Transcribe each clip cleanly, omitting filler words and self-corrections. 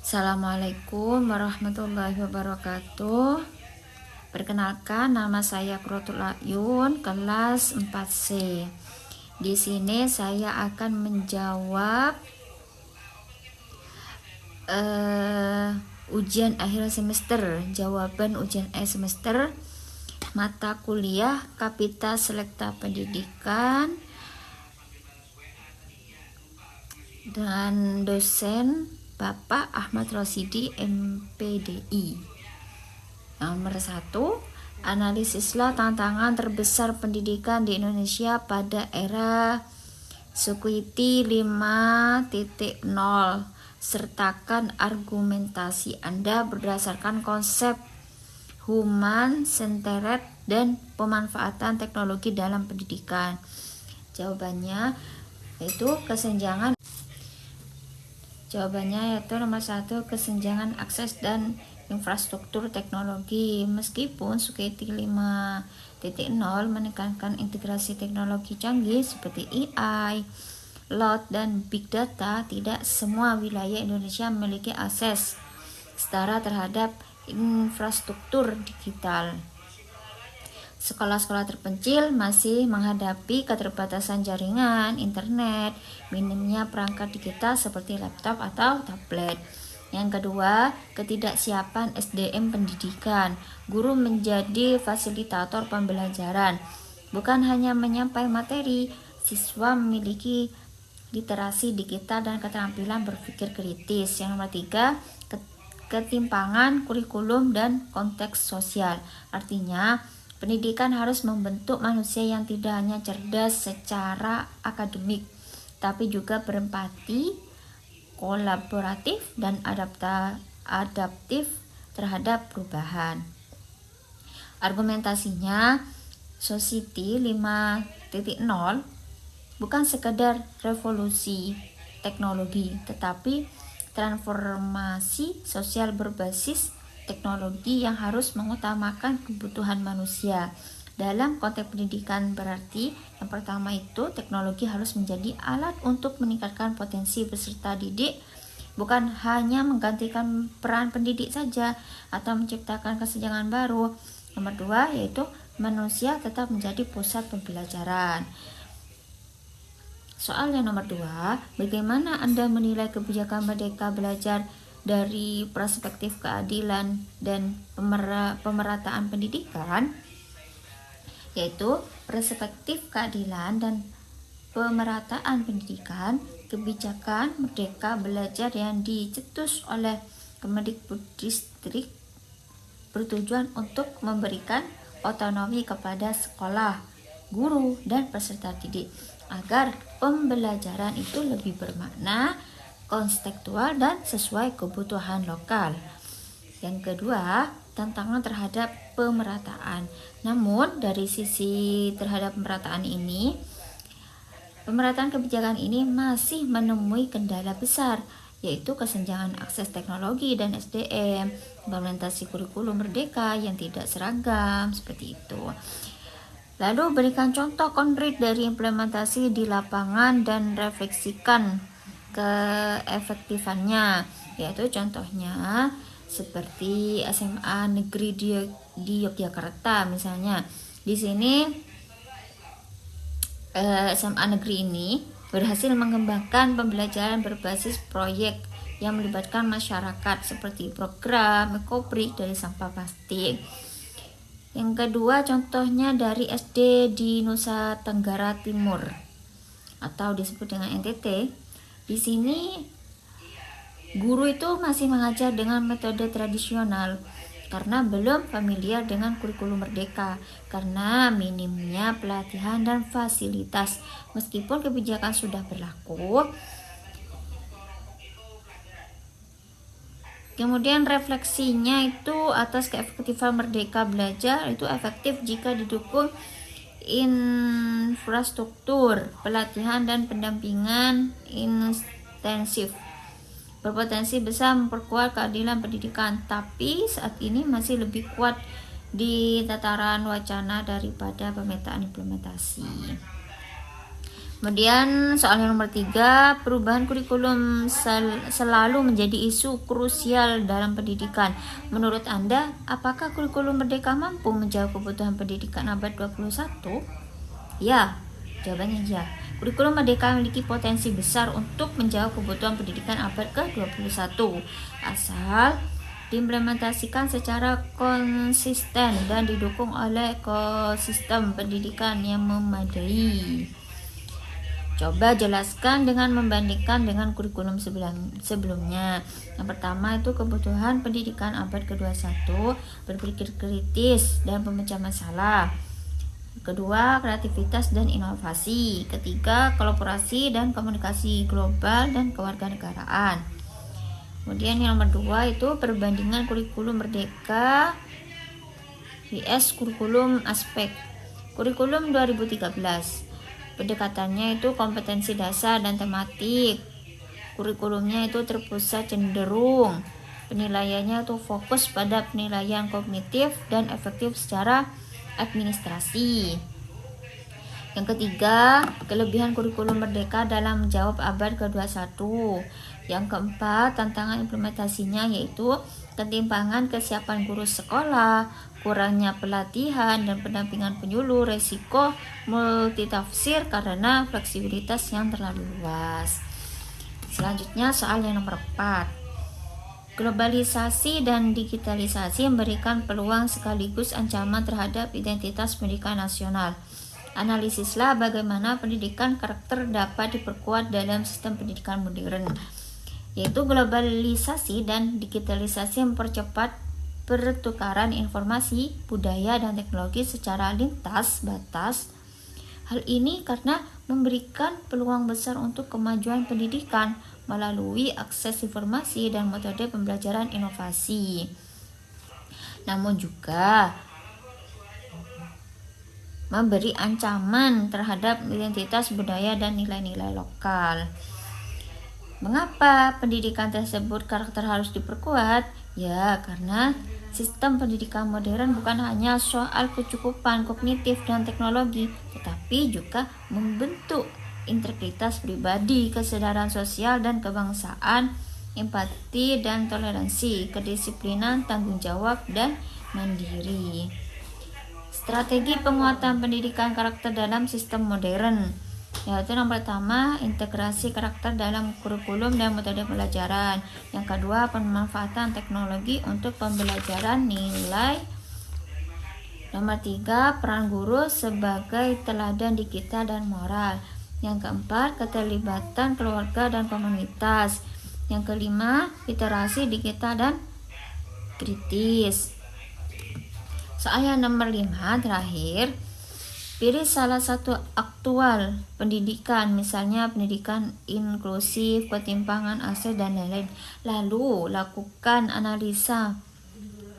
Assalamualaikum warahmatullahi wabarakatuh. Perkenalkan, nama saya Quratul Ayun, kelas 4C. Di sini saya akan menjawab ujian akhir semester, jawaban ujian akhir semester mata kuliah Kapita Selekta Pendidikan dan dosen Bapak Ahmad Rosidi MPDI. Nomor 1, analisislah tantangan terbesar pendidikan di Indonesia pada era Sukuiti 5.0. Sertakan argumentasi Anda berdasarkan konsep human-centered dan pemanfaatan teknologi dalam pendidikan. Jawabannya yaitu nomor 1, kesenjangan akses dan infrastruktur teknologi. Meskipun Sukuiti 5.0 menekankan integrasi teknologi canggih seperti AI, cloud, dan big data, tidak semua wilayah Indonesia memiliki akses setara terhadap infrastruktur digital. Sekolah-sekolah terpencil masih menghadapi keterbatasan jaringan internet, minimnya perangkat digital seperti laptop atau tablet. Yang kedua, ketidaksiapan SDM pendidikan. Guru menjadi fasilitator pembelajaran, bukan hanya menyampaikan materi. Siswa memiliki literasi digital dan keterampilan berpikir kritis. Yang nomor 3, ketimpangan kurikulum dan konteks sosial. Artinya, pendidikan harus membentuk manusia yang tidak hanya cerdas secara akademik, tapi juga berempati, kolaboratif, dan adaptif terhadap perubahan. Argumentasinya, Sukuiti 5.0 bukan sekedar revolusi teknologi, tetapi transformasi sosial berbasis teknologi yang harus mengutamakan kebutuhan manusia. Dalam konteks pendidikan berarti yang pertama itu teknologi harus menjadi alat untuk meningkatkan potensi peserta didik, bukan hanya menggantikan peran pendidik saja atau menciptakan kesenjangan baru. Nomor 2 yaitu manusia tetap menjadi pusat pembelajaran. Soal yang nomor 2, bagaimana Anda menilai kebijakan Merdeka Belajar dari perspektif keadilan dan pemerataan pendidikan? Yaitu perspektif keadilan dan pemerataan pendidikan, kebijakan Merdeka Belajar yang dicetus oleh Kemendikbudristek bertujuan untuk memberikan otonomi kepada sekolah, guru, dan peserta didik agar pembelajaran itu lebih bermakna, kontekstual, dan sesuai kebutuhan lokal. Yang kedua, tantangan terhadap pemerataan. Namun dari sisi terhadap pemerataan kebijakan ini masih menemui kendala besar, yaitu kesenjangan akses teknologi dan SDM, implementasi kurikulum merdeka yang tidak seragam, seperti itu. Lalu berikan contoh konkret dari implementasi di lapangan dan refleksikan keefektifannya, yaitu contohnya seperti SMA negeri di Yogyakarta misalnya. Di sini SMA negeri ini berhasil mengembangkan pembelajaran berbasis proyek yang melibatkan masyarakat seperti program ekobrik dari sampah plastik. Yang kedua, contohnya dari SD di Nusa Tenggara Timur atau disebut dengan NTT. Di sini guru itu masih mengajar dengan metode tradisional karena belum familiar dengan kurikulum merdeka, karena minimnya pelatihan dan fasilitas. Meskipun kebijakan sudah berlaku, kemudian refleksinya itu atas keefektifan Merdeka Belajar itu efektif jika didukung infrastruktur, pelatihan, dan pendampingan intensif. Berpotensi besar memperkuat keadilan pendidikan, tapi saat ini masih lebih kuat di tataran wacana daripada pemetaan implementasi. Kemudian soal yang nomor 3, perubahan kurikulum selalu menjadi isu krusial dalam pendidikan. Menurut Anda, apakah kurikulum Merdeka mampu menjawab kebutuhan pendidikan abad 21? Ya, jawabannya ya. Kurikulum Merdeka memiliki potensi besar untuk menjawab kebutuhan pendidikan abad ke-21, asal diimplementasikan secara konsisten dan didukung oleh ekosistem pendidikan yang memadai. Coba jelaskan dengan membandingkan dengan kurikulum sebelumnya. Yang pertama itu kebutuhan pendidikan abad ke-21, berpikir kritis dan pemecah masalah. Kedua, kreativitas dan inovasi. Ketiga, kolaborasi dan komunikasi global dan kewarganegaraan. Kemudian yang nomor 2 itu perbandingan kurikulum Merdeka vs kurikulum aspek. Kurikulum 2013. Pendekatannya itu kompetensi dasar dan tematik. Kurikulumnya itu terpusat cenderung. Penilaiannya itu fokus pada penilaian kognitif dan efektif secara administrasi. Yang ketiga, kelebihan kurikulum Merdeka dalam menjawab abad ke-21. Yang keempat, tantangan implementasinya yaitu ketimpangan kesiapan guru sekolah, kurangnya pelatihan dan pendampingan penyuluh, resiko multitafsir karena fleksibilitas yang terlalu luas. Selanjutnya soal yang nomor 4. Globalisasi dan digitalisasi memberikan peluang sekaligus ancaman terhadap identitas pendidikan nasional. Analisislah bagaimana pendidikan karakter dapat diperkuat dalam sistem pendidikan modern, yaitu globalisasi dan digitalisasi mempercepat pertukaran informasi, budaya, dan teknologi secara lintas batas. Hal ini karena memberikan peluang besar untuk kemajuan pendidikan melalui akses informasi dan metode pembelajaran inovasi. Namun juga memberi ancaman terhadap identitas budaya dan nilai-nilai lokal. Mengapa pendidikan tersebut karakter harus diperkuat? Ya, karena sistem pendidikan modern bukan hanya soal kecukupan kognitif dan teknologi, tetapi juga membentuk integritas pribadi, kesadaran sosial dan kebangsaan, empati dan toleransi, kedisiplinan, tanggung jawab, dan mandiri. Strategi penguatan pendidikan karakter dalam sistem modern, yaitu yang pertama, integrasi karakter dalam kurikulum dan metode pembelajaran. Yang kedua, pemanfaatan teknologi untuk pembelajaran nilai. Nomor 3, peran guru sebagai teladan digital dan moral. Yang keempat, keterlibatan keluarga dan komunitas. Yang kelima, literasi digital dan kritis. Soal yang nomor 5 terakhir, pilih salah satu aktual pendidikan, misalnya pendidikan inklusif, ketimpangan akses, dan lain-lain. Lalu lakukan analisa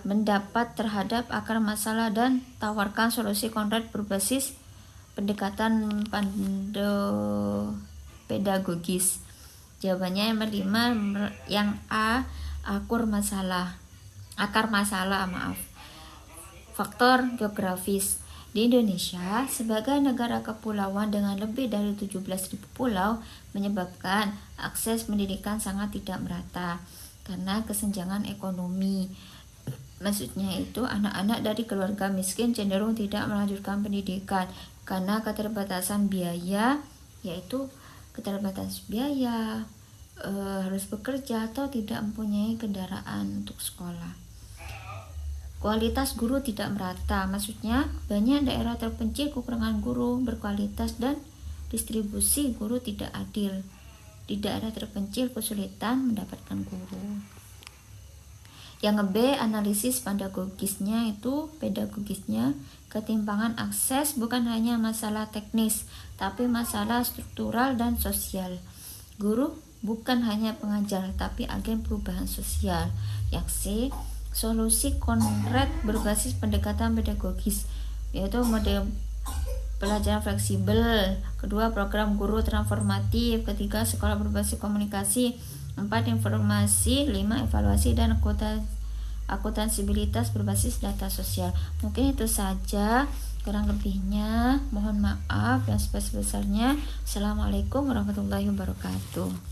mendapat terhadap akar masalah dan tawarkan solusi konkret berbasis pendekatan pedagogis. Jawabannya yang kelima, yang A, akar masalah. Faktor geografis. Di Indonesia, sebagai negara kepulauan dengan lebih dari 17.000 pulau, menyebabkan akses pendidikan sangat tidak merata karena kesenjangan ekonomi. Maksudnya itu anak-anak dari keluarga miskin cenderung tidak melanjutkan pendidikan karena keterbatasan biaya, yaitu keterbatasan biaya, harus bekerja atau tidak mempunyai kendaraan untuk sekolah. Kualitas guru tidak merata, maksudnya banyak daerah terpencil kekurangan guru berkualitas dan distribusi guru tidak adil. Di daerah terpencil kesulitan mendapatkan guru. Yang B, analisis pedagogisnya, ketimpangan akses bukan hanya masalah teknis, tapi masalah struktural dan sosial. Guru bukan hanya pengajar, tapi agen perubahan sosial. Yang C, solusi konkret berbasis pendekatan pedagogis, yaitu model pelajaran fleksibel. Kedua, program guru transformatif. Ketiga, sekolah berbasis komunikasi. 4, informasi. 5, evaluasi dan akuntansibilitas berbasis data sosial. Mungkin itu saja Kurang lebihnya mohon maaf yang sebesar-besarnya. Assalamualaikum warahmatullahi wabarakatuh.